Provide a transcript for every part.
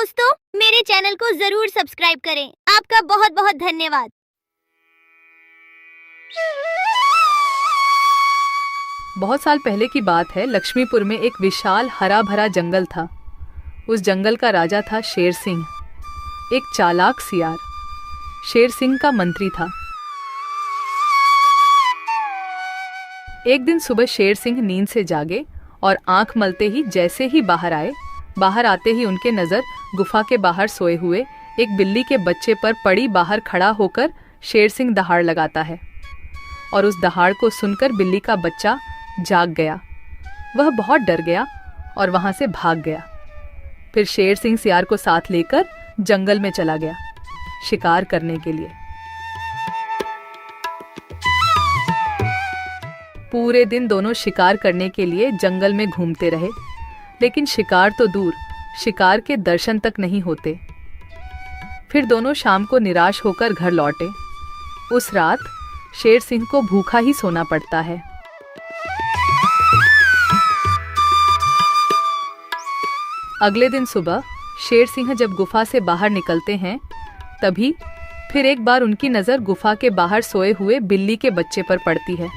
दोस्तों, मेरे चैनल को जरूर सब्सक्राइब करें। आपका बहुत बहुत धन्यवाद। बहुत साल पहले की बात है। लक्ष्मीपुर में एक विशाल हरा भरा जंगल था। उस जंगल का राजा था शेर सिंह, एक चालाक सियार। शेर सिंह का मंत्री था। एक दिन सुबह शेर सिंह नींद से जागे और आंख मलते ही जैसे ही बाहर आते ही उनके नज़र गुफा के बाहर सोए हुए एक बिल्ली के बच्चे पर पड़ी। बाहर खड़ा होकर शेर सिंह दहाड़ लगाता है और उस दहाड़ को सुनकर बिल्ली का बच्चा जाग गया। वह बहुत डर गया और वहां से भाग गया। फिर शेर सिंह सियार को साथ लेकर जंगल में चला गया शिकार करने के लिए। पूरे दिन दोनों शिकार करने के लिए जंगल में घूमते रहे, लेकिन शिकार तो दूर, शिकार के दर्शन तक नहीं होते। फिर दोनों शाम को निराश होकर घर लौटे। उस रात शेर सिंह को भूखा ही सोना पड़ता है। अगले दिन सुबह शेर सिंह जब गुफा से बाहर निकलते हैं, तभी फिर एक बार उनकी नज़र गुफा के बाहर सोए हुए बिल्ली के बच्चे पर पड़ती है।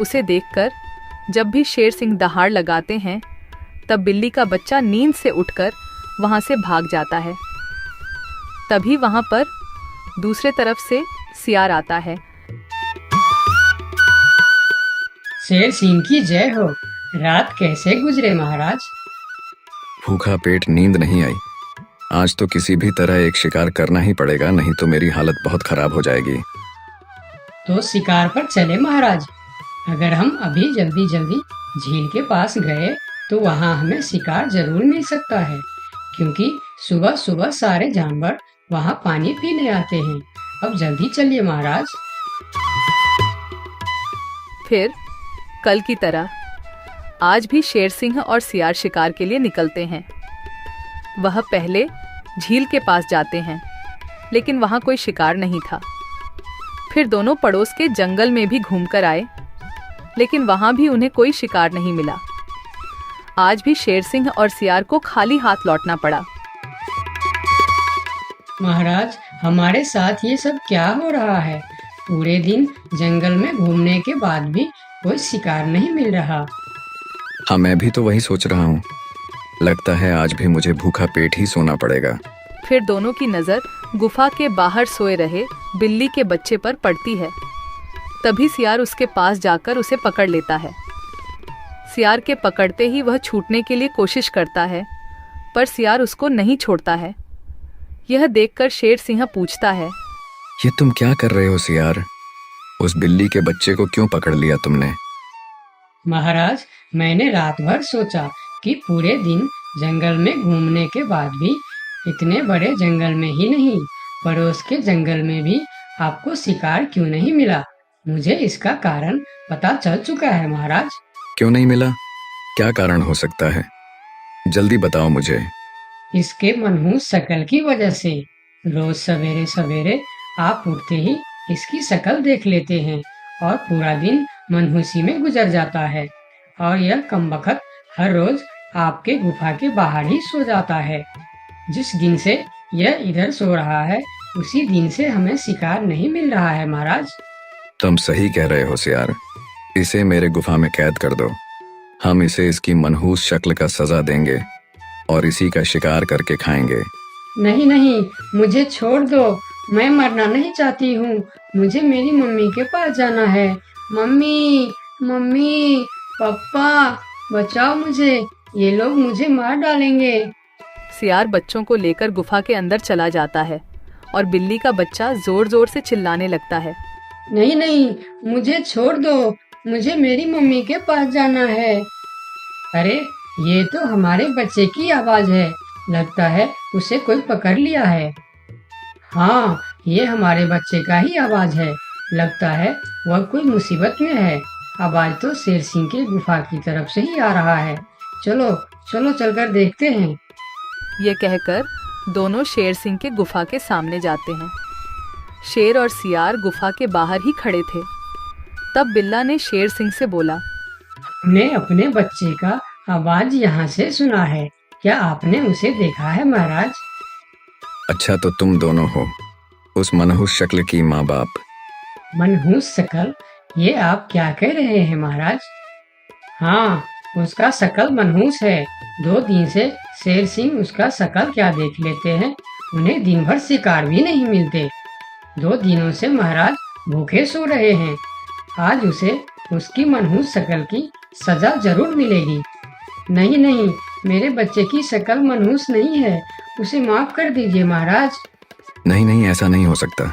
उसे देखकर जब भी शेर सिंह दहाड़ लगाते हैं, तब बिल्ली का बच्चा नींद से उठकर वहां से भाग जाता है। तभी वहां पर दूसरे तरफ से सियार आता है। शेर सिंह की जय हो। रात कैसे गुजरे महाराज? भूखा पेट, नींद नहीं आई। आज तो किसी भी तरह एक शिकार करना ही पड़ेगा, नहीं तो मेरी हालत बहुत खराब हो जाएगी। तो शिकार पर चले महाराज। अगर हम अभी जल्दी झील के पास गए तो वहाँ हमें शिकार जरूर मिल सकता है, क्योंकि सुबह सुबह सारे जानवर वहाँ पानी पीने आते हैं। अब जल्दी चलिए महाराज। फिर कल की तरह आज भी शेर सिंह और सियार शिकार के लिए निकलते हैं। वह पहले झील के पास जाते हैं, लेकिन वहां कोई शिकार नहीं था। फिर दोनों पड़ोस के जंगल में भी घूमकर आए, लेकिन वहां भी उन्हें कोई शिकार नहीं मिला। आज भी शेर सिंह और सियार को खाली हाथ लौटना पड़ा। महाराज, हमारे साथ ये सब क्या हो रहा है? पूरे दिन जंगल में घूमने के बाद भी कोई शिकार नहीं मिल रहा। हाँ, मैं भी तो वही सोच रहा हूँ। लगता है आज भी मुझे भूखा पेट ही सोना पड़ेगा। फिर दोनों की नजर गुफा के बाहर सोए रहे बिल्ली के बच्चे पर पड़ती है। तभी सियार उसके पास जाकर उसे पकड़ लेता है। सियार के पकड़ते ही वह छूटने के लिए कोशिश करता है, पर सियार उसको नहीं छोड़ता है। यह देखकर शेर सिंह पूछता है, ये तुम क्या कर रहे हो सियार? उस बिल्ली के बच्चे को क्यों पकड़ लिया तुमने? महाराज, मैंने रात भर सोचा कि पूरे दिन जंगल में घूमने के बाद भी इतने बड़े जंगल में ही नहीं, पड़ोस के जंगल में भी आपको शिकार क्यों नहीं मिला। मुझे इसका कारण पता चल चुका है महाराज। क्यों नहीं मिला? क्या कारण हो सकता है? जल्दी बताओ मुझे। इसके मनहूस शक्ल की वजह से। रोज सवेरे सवेरे आप उठते ही इसकी शक्ल देख लेते हैं और पूरा दिन मनहूसी में गुजर जाता है। और यह कमबख्त हर रोज आपके गुफा के बाहर ही सो जाता है। जिस दिन से यह इधर सो रहा है, उसी दिन से हमें शिकार नहीं मिल रहा है महाराज। तुम सही कह रहे हो सियार। इसे मेरे गुफा में कैद कर दो। हम इसे इसकी मनहूस शक्ल का सजा देंगे और इसी का शिकार करके खाएंगे। नहीं नहीं, मुझे छोड़ दो। मैं मरना नहीं चाहती हूँ। मुझे मेरी मम्मी के पास जाना है। मम्मी, मम्मी, पापा, बचाओ मुझे। ये लोग मुझे मार डालेंगे। सियार बच्चों को लेकर गुफा के अंदर चला जाता है और बिल्ली का बच्चा जोर जोर से चिल्लाने लगता है, नहीं नहीं, मुझे छोड़ दो। मुझे मेरी मम्मी के पास जाना है। अरे, ये तो हमारे बच्चे की आवाज है। लगता है उसे कोई पकड़ लिया है। हाँ, ये हमारे बच्चे का ही आवाज है। लगता है वह कोई मुसीबत में है। आवाज तो शेर सिंह के गुफा की तरफ से ही आ रहा है। चलो चलो, चलकर देखते हैं। ये कहकर दोनों शेर सिंह के गुफा के सामने जाते हैं। शेर और सियार गुफा के बाहर ही खड़े थे। तब बिल्ला ने शेर सिंह से बोला, हमने अपने बच्चे का आवाज यहाँ से सुना है। क्या आपने उसे देखा है महाराज? अच्छा तो तुम दोनों हो उस मनहूस शक्ल की माँ बाप। मनहूस शकल, ये आप क्या कह रहे हैं महाराज? हाँ, उसका शकल मनहूस है। 2 दिन से शेर सिंह उसका शकल क्या देख लेते हैं। उन्हें दिन भर शिकार भी नहीं मिलते। 2 दिनों से महाराज भूखे सो रहे हैं। आज उसे उसकी मनहूस शकल की सजा जरूर मिलेगी। नहीं नहीं, मेरे बच्चे की शकल मनहूस नहीं है, उसे माफ कर दीजिए महाराज। नहीं नहीं, ऐसा नहीं हो सकता।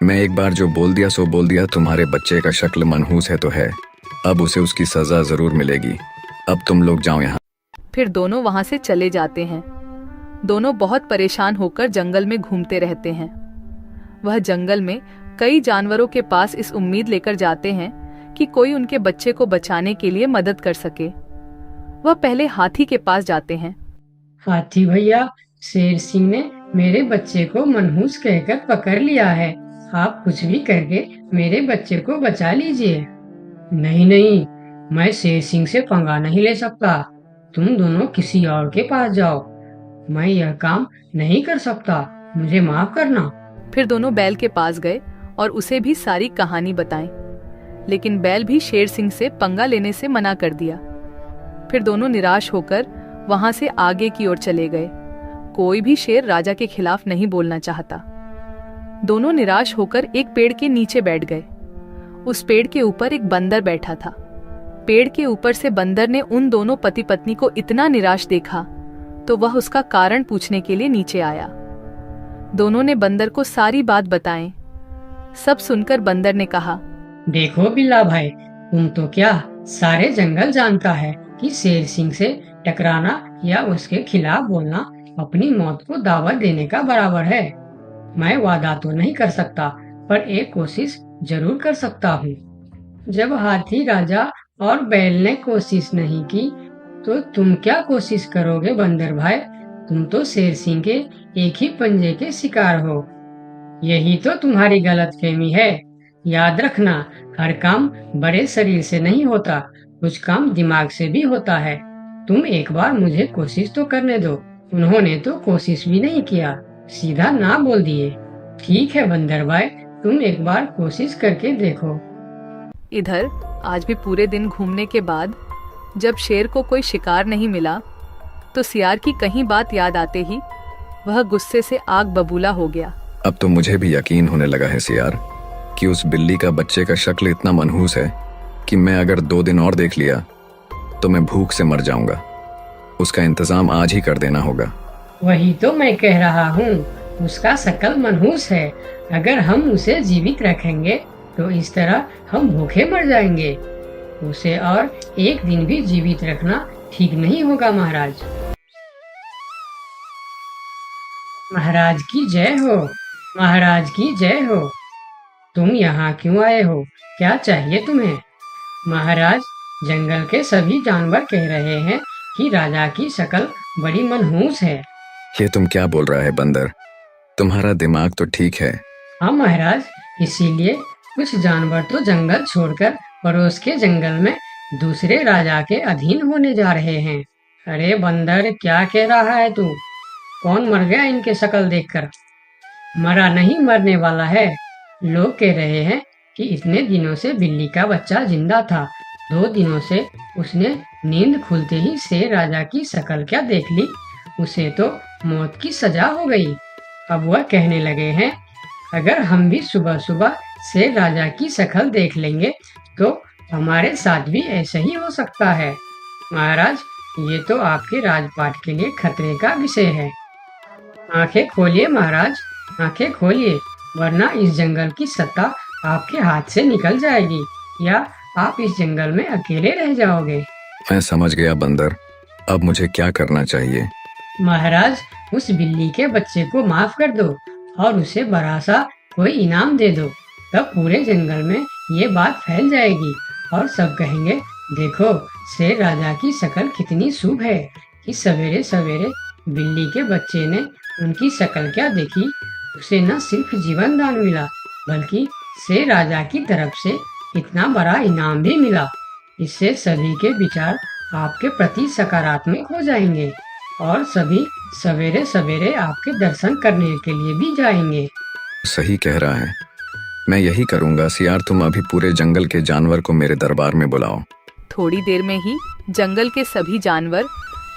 मैं एक बार जो बोल दिया सो बोल दिया। तुम्हारे बच्चे का शक्ल मनहूस है तो है, अब उसे उसकी सजा जरूर मिलेगी। अब तुम लोग जाओ यहाँ। फिर दोनों वहां से चले जाते हैं। दोनों बहुत परेशान होकर जंगल में घूमते रहते हैं। वह जंगल में कई जानवरों के पास इस उम्मीद लेकर जाते हैं कि कोई उनके बच्चे को बचाने के लिए मदद कर सके। वह पहले हाथी के पास जाते हैं। हाथी भैया, शेर सिंह ने मेरे बच्चे को मनहूस कहकर पकड़ लिया है। आप कुछ भी करके मेरे बच्चे को बचा लीजिए। नहीं नहीं, मैं शेर सिंह से पंगा नहीं ले सकता। तुम दोनों किसी और के पास जाओ। मैं यह काम नहीं कर सकता, मुझे माफ करना। फिर दोनों बैल के पास गए और उसे भी सारी कहानी बताई, लेकिन बैल भी शेर सिंह से पंगा लेने से मना कर दिया। फिर दोनों निराश होकर वहां से आगे की ओर चले गए। कोई भी शेर राजा के खिलाफ नहीं बोलना चाहता। दोनों निराश होकर एक पेड़ के नीचे बैठ गए। उस पेड़ के ऊपर एक बंदर बैठा था। पेड़ के ऊपर से बंदर ने उन दोनों पति पत्नी को इतना निराश देखा तो वह उसका कारण पूछने के लिए नीचे आया। दोनों ने बंदर को सारी बात बताई। सब सुनकर बंदर ने कहा, देखो बिल्ला भाई, तुम तो क्या सारे जंगल जानता है कि शेर सिंह से टकराना या उसके खिलाफ बोलना अपनी मौत को दावत देने का बराबर है। मैं वादा तो नहीं कर सकता, पर एक कोशिश जरूर कर सकता हूँ। जब हाथी राजा और बैल ने कोशिश नहीं की, तो तुम क्या कोशिश करोगे बंदर भाई? तुम तो शेर सिंह के एक ही पंजे के शिकार हो। यही तो तुम्हारी गलतफहमी है। याद रखना, हर काम बड़े शरीर से नहीं होता, कुछ काम दिमाग से भी होता है। तुम एक बार मुझे कोशिश तो करने दो। उन्होंने तो कोशिश भी नहीं किया, सीधा ना बोल दिए। ठीक है बंदर भाई, तुम एक बार कोशिश करके देखो। इधर आज भी पूरे दिन घूमने के बाद जब शेर को कोई शिकार नहीं मिला तो सियार की कहीं बात याद आते ही वह गुस्से से आग बबूला हो गया। अब तो मुझे भी यकीन होने लगा है सियार कि उस बिल्ली का बच्चे का शक्ल इतना मनहूस है कि मैं अगर 2 दिन और देख लिया तो मैं भूख से मर जाऊंगा। उसका इंतजाम आज ही कर देना होगा। वही तो मैं कह रहा हूँ, उसका शकल मनहूस है। अगर हम उसे जीवित रखेंगे तो इस तरह हम भूखे मर जाएंगे। उसे और एक दिन भी जीवित रखना ठीक नहीं होगा महाराज। महाराज की जय हो, महाराज की जय हो। तुम यहाँ क्यों आए हो? क्या चाहिए तुम्हें? महाराज, जंगल के सभी जानवर कह रहे हैं कि राजा की शक्ल बड़ी मनहूस है। ये तुम क्या बोल रहा है बंदर? तुम्हारा दिमाग तो ठीक है। हाँ महाराज, इसीलिए कुछ जानवर तो जंगल छोड़कर पड़ोस के जंगल में दूसरे राजा के अधीन होने जा रहे हैं। अरे बंदर, क्या कह रहा है तू? कौन मर गया इनके शक्ल देखकर? मरा नहीं, मरने वाला है। लोग कह रहे हैं कि इतने दिनों से बिल्ली का बच्चा जिंदा था। 2 दिनों से उसने नींद खुलते ही शेर राजा की शक्ल क्या देख ली, उसे तो मौत की सजा हो गई। अब वह कहने लगे हैं, अगर हम भी सुबह सुबह शेर राजा की शक्ल देख लेंगे तो हमारे साथ भी ऐसा ही हो सकता है। महाराज, ये तो आपके राजपाट के लिए खतरे का विषय है। आंखें खोलिए महाराज, आंखें खोलिए, वरना इस जंगल की सत्ता आपके हाथ से निकल जाएगी या आप इस जंगल में अकेले रह जाओगे। मैं समझ गया बंदर, अब मुझे क्या करना चाहिए? महाराज, उस बिल्ली के बच्चे को माफ कर दो और उसे बड़ा सा कोई इनाम दे दो। तब पूरे जंगल में ये बात फैल जाएगी और सब कहेंगे, देखो शेर राजा की शक्ल कितनी शुभ है कि सवेरे सवेरे बिल्ली के बच्चे ने उनकी शक्ल क्या देखी, उसे न सिर्फ जीवन दान मिला बल्कि शेर राजा की तरफ से इतना बड़ा इनाम भी मिला। इससे सभी के विचार आपके प्रति सकारात्मक हो जाएंगे। और सभी सवेरे सवेरे आपके दर्शन करने के लिए भी जाएंगे। सही कह रहा है, मैं यही करूंगा। सियार, तुम अभी पूरे जंगल के जानवर को मेरे दरबार में बुलाओ। थोड़ी देर में ही जंगल के सभी जानवर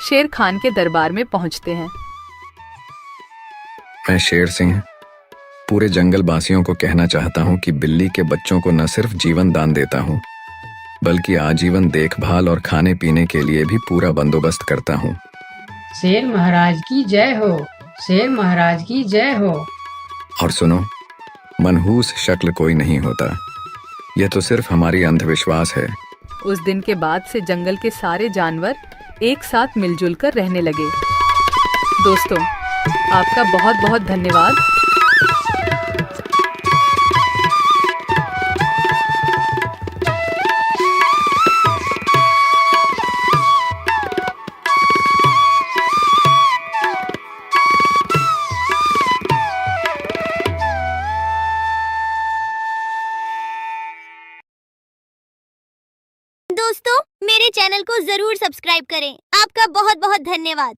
शेर खान के दरबार में पहुंचते हैं। मैं शेर सिंह पूरे जंगल वासियों को कहना चाहता हूँ कि बिल्ली के बच्चों को न सिर्फ जीवन दान देता हूँ, बल्कि आजीवन देखभाल और खाने पीने के लिए भी पूरा बंदोबस्त करता हूँ। शेर महाराज की जय हो, शेर महाराज की जय हो। और सुनो, मनहूस शक्ल कोई नहीं होता, यह तो सिर्फ हमारी अंधविश्वास है। उस दिन के बाद से जंगल के सारे जानवर एक साथ मिलजुल कर रहने लगे। दोस्तों, आपका बहुत बहुत धन्यवाद। दोस्तों, मेरे चैनल को जरूर सब्सक्राइब करें। आपका बहुत बहुत धन्यवाद।